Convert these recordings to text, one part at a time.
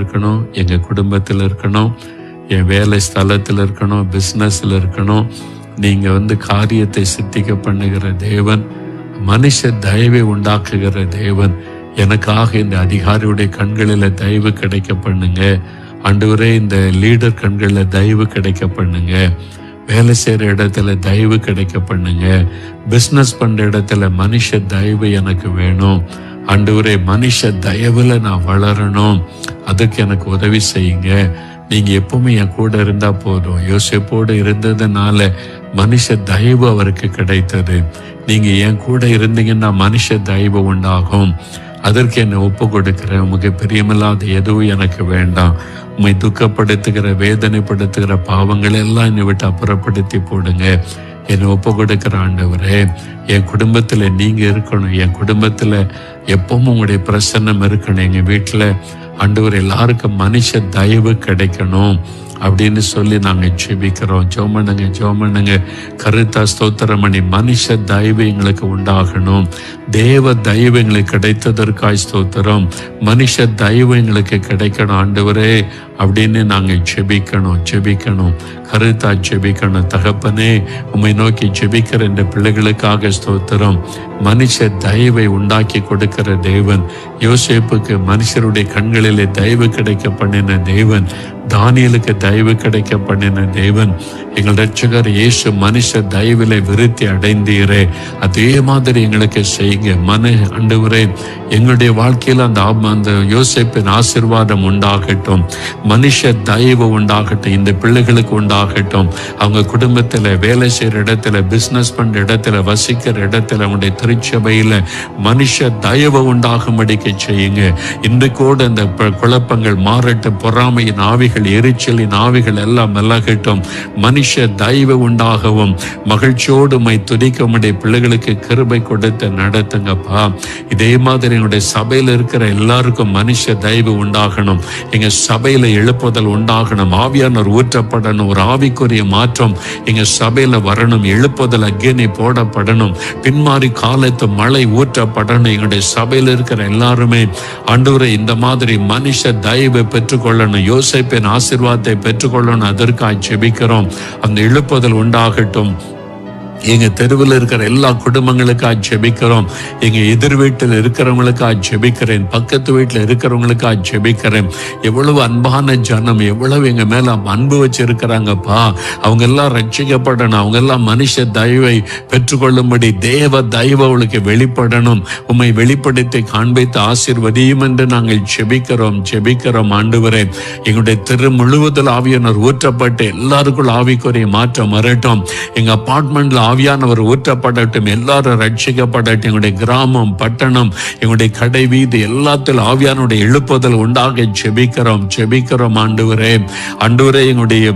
இருக்கணும், எங்க குடும்பத்தில் இருக்கணும், என் வேலை ஸ்தலத்தில் இருக்கணும், பிசினஸ்ல இருக்கணும். நீங்க காரியத்தை சித்திக்க பண்ணுகிற தேவன், மனுஷ தயவை உண்டாக்குகிற தேவன். எனக்காக இந்த அதிகாரியுடைய கண்களில் தயவு கிடைக்க பண்ணுங்க ஆண்டவரே. இந்த லீடர் கண்களில் தயவு கிடைக்க பண்ணுங்க. வேலை செய்யற இடத்துல தயவு கிடைக்க பண்ணுங்க. பிசினஸ் பண்ற இடத்துல மனுஷ தயவு எனக்கு வேணும் ஆண்டவரே. மனுஷ தயவுல நான் வளரணும், அதுக்கு எனக்கு உதவி செய்யுங்க. நீங்க எப்பவுமே என் கூட இருந்தா போதும். யோசேப்போடு இருந்ததுனால மனுஷ தயவு அவருக்கு கிடைத்தது. நீங்க என் கூட இருந்தீங்கன்னா மனுஷ தயவு உண்டாகும். அதற்கு என்னை ஒப்பு கொடுக்கிறேன். உமக்கு பிரியமில்லாத எதுவும் எனக்கு வேண்டாம். உம்மை துக்கப்படுத்துகிற வேதனைப்படுத்துகிற பாவங்கள் எல்லாம் என்னை விட்டு அப்புறப்படுத்தி போடுங்க. என்னை ஒப்பு கொடுக்கிற ஆண்டவரே, என் குடும்பத்துல நீங்க இருக்கணும். என் குடும்பத்துல எப்பவும் உங்களுடைய பிரசன்னம் இருக்கணும். எங்க வீட்டுல ஆண்டவர் எல்லாருக்கும் மனுஷ தயவு கிடைக்கணும் அப்படின்னு சொல்லி நாங்க ஜெபிக்கிறோம். ஜெபம் கருத்தா ஸ்தோத்திரம் பண்ணி மனுஷ தயவு எங்களுக்கு உண்டாகணும். தேவ தயவு எங்களுக்கு கிடைத்ததற்காய் ஸ்தோத்திரம். மனுஷ தயவு எங்களுக்கு கிடைக்கணும் ஆண்டவரே அப்படின்னு நாங்க ஜெபிக்கணும். கருத்தா ஜெபிக்கணும். தகப்பனே, உம்மை நோக்கி ஜெபிக்கிற இந்த பிள்ளைகளுக்காக ஸ்தோத்திரம். மனுஷ தயவை உண்டாக்கி கொடுக்கிற தேவன். யோசேப்புக்கு மனுஷருடைய கண்களிலே தயவு கிடைக்க பண்ணின தேவன். தானியலுக்கு தயவு கிடைக்க பண்ணின தேவன். எங்கள் இரட்சகர் இயேசு மனுஷ தயவிலே விருத்தி அடைந்தீரே, அதே மாதிரி எங்களுக்கு செய்யுங்க. ஆண்டவரே, எங்களுடைய வாழ்க்கையில் அந்த யோசேப்பின் ஆசீர்வாதம் உண்டாகட்டும். மனுஷ தயவு உண்டாகட்டும். இந்த பிள்ளைகளுக்கு உண்டாகட்டும். அவங்க குடும்பத்துல, வேலை செய்யற இடத்துல, பிசினஸ் பண்ற இடத்துல, வசிக்கிற இடத்துல, அவங்களுடைய திருச்சபையில மனுஷ தயவு உண்டாகும்படிக்கு செய்யுங்க. இன்றைக்கோடு அந்த குழப்பங்கள் மாறட்டும். பொறாமையின் ஆவிகள், எரிச்சலின் ஆவிகள் எல்லாம் விலகட்டும். மனுஷ தயவு உண்டாகவும் மகிழ்ச்சியோடு மை துதிக்கும்படி பிள்ளைகளுக்கு கிருபை கொடுத்து நடத்துங்கப்பா. இதே மாதிரி எங்களுடைய சபையில இருக்கிற எல்லாருக்கும் மனுஷ தயவு உண்டாகணும். எங்க சபையில எழுப்புதல் உண்டாகணும். ஆவியானவர் ஊற்றப்படணும். ஒரு ஆவிக்குரிய மாற்றம் எங்க சபையில வரணும். எழுப்புதல் அக்கினி போடப்படணும். பின்மாறி காலத்து மழை ஊற்றப்படணும். எங்களுடைய சபையில இருக்கிற எல்லாருமே ஆண்டவரே இந்த மாதிரி மனுஷ தயவை பெற்றுக்கொள்ளணும். யோசேப்பின் ஆசீர்வாதத்தை பெற்றுக்கொள்ளணும். அதற்காக ஜெபிக்கிறோம். அந்த எழுப்புதல் உண்டாகட்டும். எங்க தெருவில் இருக்கிற எல்லா குடும்பங்களுக்காக ஜெபிக்கிறோம். எங்க எதிர் வீட்டில் இருக்கிறவங்களுக்காக ஜெபிக்கிறேன். பக்கத்து வீட்டில் இருக்கிறவங்களுக்காக ஜெபிக்கிறேன். எவ்வளவு அன்பான ஜனம், எவ்வளவு எங்க மேல அன்பு வச்சிருக்கிறாங்கப்பா. அவங்க எல்லாம் ரட்சிக்கப்படணும். அவங்க எல்லாம் மனுஷ தயவை பெற்றுக்கொள்ளும்படி தேவ தயவு அவளுக்கு வெளிப்படணும். உம்மை வெளிப்படுத்தி காண்பித்து ஆசீர்வதியும் என்று நாங்கள் ஜெபிக்கிறோம் ஆண்டவரே. எங்களுடைய தெரு முழுவதில் ஆவியானவர் ஊற்றப்பட்டு எல்லாருக்குள் ஆவிக்குரிய மாற்றம் வரட்டும். எங்க அபார்ட்மெண்ட்ல ஆவியானவர் ஊற்றப்படட்டும். எல்லாரும் ரட்சிக்கப்படட்டும். எங்களுடைய கிராமம், பட்டணம், எங்களுடைய கடை வீதி எல்லாத்திலும் ஆவியானுடைய எழுப்புதல் உண்டாக ஜெபிக்கிறோம் ஆண்டவரே. எங்களுடைய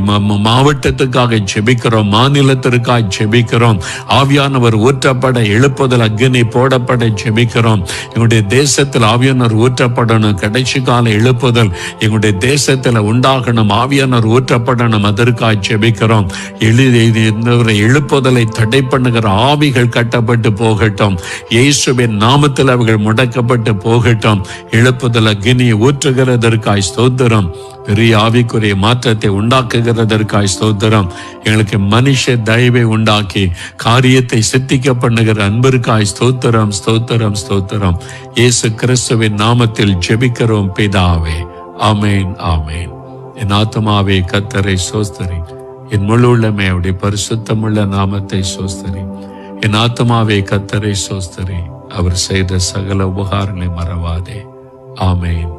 மாவட்டத்துக்காக ஜெபிக்கிறோம். மாநிலத்திற்காக ஜெபிக்கிறோம். ஆவியானவர் ஊற்றப்பட எழுப்புதல் அக்கினி போடப்பட ஜெபிக்கிறோம். எங்களுடைய தேசத்தில் ஆவியானவர் ஊற்றப்படணும். கடைசி கால எழுப்புதல் எங்களுடைய தேசத்தில் உண்டாகணும். ஆவியானவர் ஊற்றப்படணும். அதற்காக ஜெபிக்கிறோம். எழுப்புதலை தடை பண்ணுகிற ஆவிகள் கட்டப்பட்டு போகட்டும். இயேசுவின் நாமத்தில் அவர்கள் முடக்கப்பட்டு போகட்டும். எழுப்புதல் அக்கினியை ஊற்றுகிறதற்காய் ஸ்தோத்திரம். பெரிய ஆவிக்குரிய மாற்றத்தை உண்டாக்குகிறதற்காய் ஸ்தோத்திரம். எங்களுக்கு மனுஷ தயவை உண்டாக்கி காரியத்தை சித்திக்க பண்ணுகிற அன்பிற்காய் ஸ்தோத்திரம். இயேசு கிறிஸ்துவின் நாமத்தில் ஜெபிக்கிறோம் பிதாவே. ஆமேன். என் ஆத்துமாவே கர்த்தரை ஸ்தோத்திரி. என் முழு உள்ளமே அவருடைய பரிசுத்தமுள்ள நாமத்தை ஸ்தோத்திரி. என் ஆத்துமாவே கர்த்தரை ஸ்தோத்திரி. அவர் செய்த சகல உபகாரங்களை மறவாதே. ஆமேன்.